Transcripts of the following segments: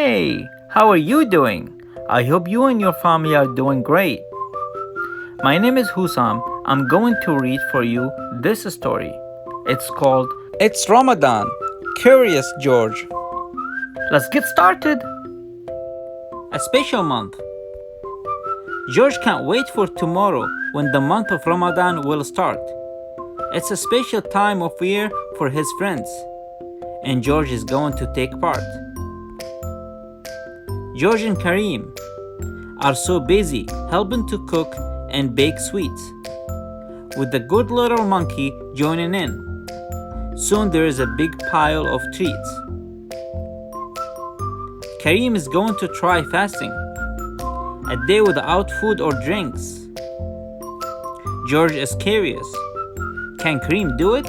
Hey, how are you doing? I hope you and your family are doing great. My name is Husam. I'm going to read for you this story. It's called It's Ramadan. Curious George. Let's get started. A special month. George can't wait for tomorrow when the month of Ramadan will start. It's a special time of year for his friends, and George is going to take part. George and Kareem are so busy helping to cook and bake sweets, with the good little monkey joining in. Soon there is a big pile of treats. Kareem is going to try fasting, a day without food or drinks. George is curious. Can Kareem do it?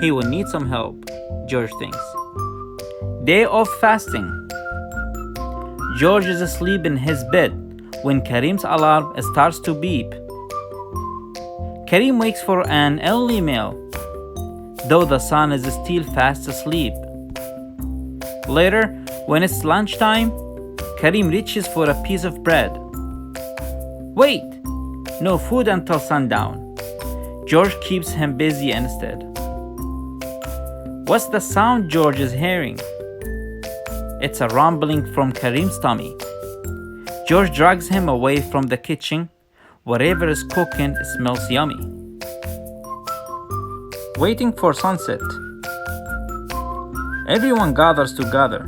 He will need some help, George thinks. Day of fasting. George is asleep in his bed when Kareem's alarm starts to beep. Kareem wakes for an early meal, though the sun is still fast asleep. Later, when it's lunchtime, Kareem reaches for a piece of bread. Wait! No food until sundown. George keeps him busy instead. What's the sound George is hearing? It's a rumbling from Kareem's tummy. George drags him away from the kitchen. Whatever is cooking smells yummy. Waiting for sunset. Everyone gathers together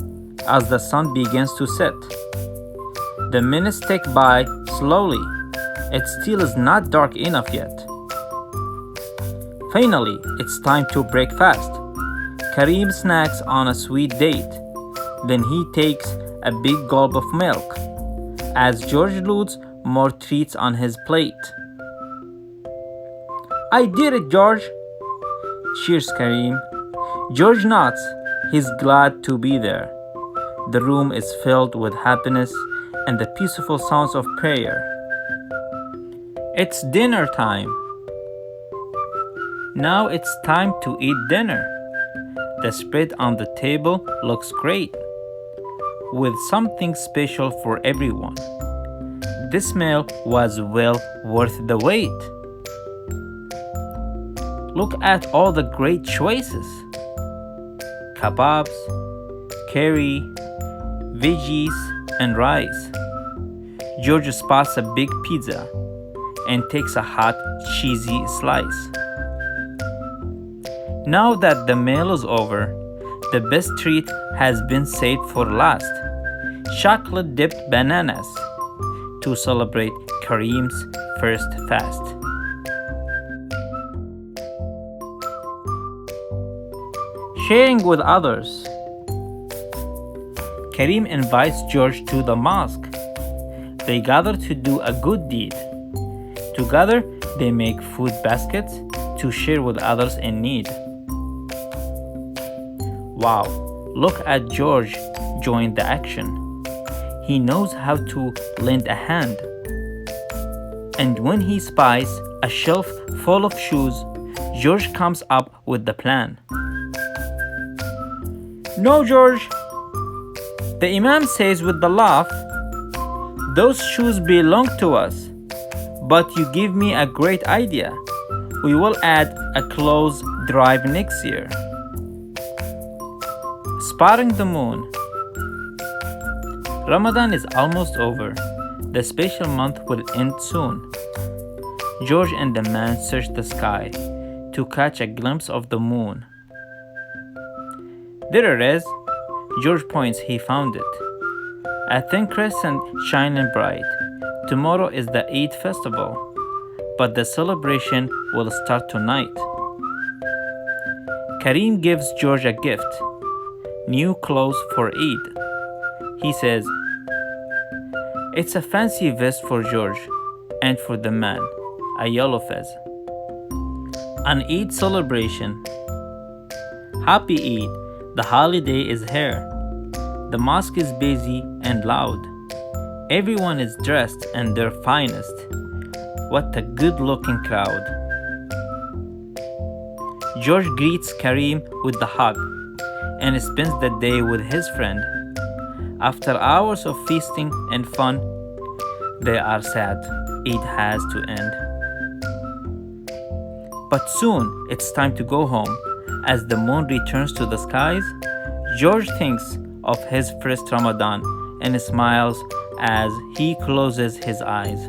as the sun begins to set. The minutes tick by slowly. It still is not dark enough yet. Finally, it's time to break fast. Kareem snacks on a sweet date. Then he takes a big gulp of milk as George loads more treats on his plate. I did it, George! Cheers, Kareem. George nods. He's glad to be there. The room is filled with happiness and the peaceful sounds of prayer. It's dinner time. Now it's time to eat dinner. The spread on the table looks great, with something special for everyone. This meal was well worth the wait. Look at all the great choices. Kebabs, curry, veggies, and rice. George spots a big pizza and takes a hot, cheesy slice. Now that the meal is over, the best treat has been saved for last. Chocolate-dipped bananas to celebrate Kareem's first fast. Sharing with others. Kareem invites George to the mosque. They gather to do a good deed. Together, they make food baskets to share with others in need. Wow, look at George join the action. He knows how to lend a hand. And when he spies a shelf full of shoes, George comes up with the plan. No, George, the Imam says with the laugh, those shoes belong to us. But you give me a great idea. We will add a clothes drive next year. Spotting the moon. Ramadan is almost over. The special month will end soon. George and the man search the sky to catch a glimpse of the moon. There it is. George points. He found it. A thin crescent shining bright. Tomorrow is the Eid festival, but the celebration will start tonight. Kareem gives George a gift. New clothes for Eid. He says, it's a fancy vest for George and for the man, a yellow fez. An Eid celebration. Happy Eid, the holiday is here. The mosque is busy and loud. Everyone is dressed in their finest. What a good-looking crowd. George greets Kareem with the hug and spends the day with his friend. After hours of feasting and fun, they are sad. Eid has to end. But soon it's time to go home. As the moon returns to the skies, George thinks of his first Ramadan and smiles as he closes his eyes.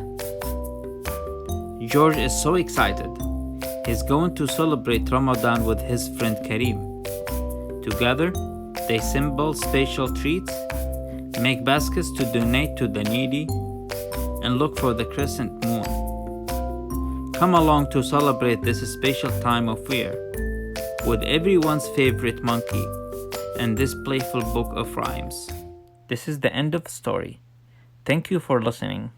George is so excited. He's going to celebrate Ramadan with his friend Kareem. Together, they assemble special treats, make baskets to donate to the needy, and look for the crescent moon. Come along to celebrate this special time of year with everyone's favorite monkey and this playful book of rhymes. This is the end of the story. Thank you for listening.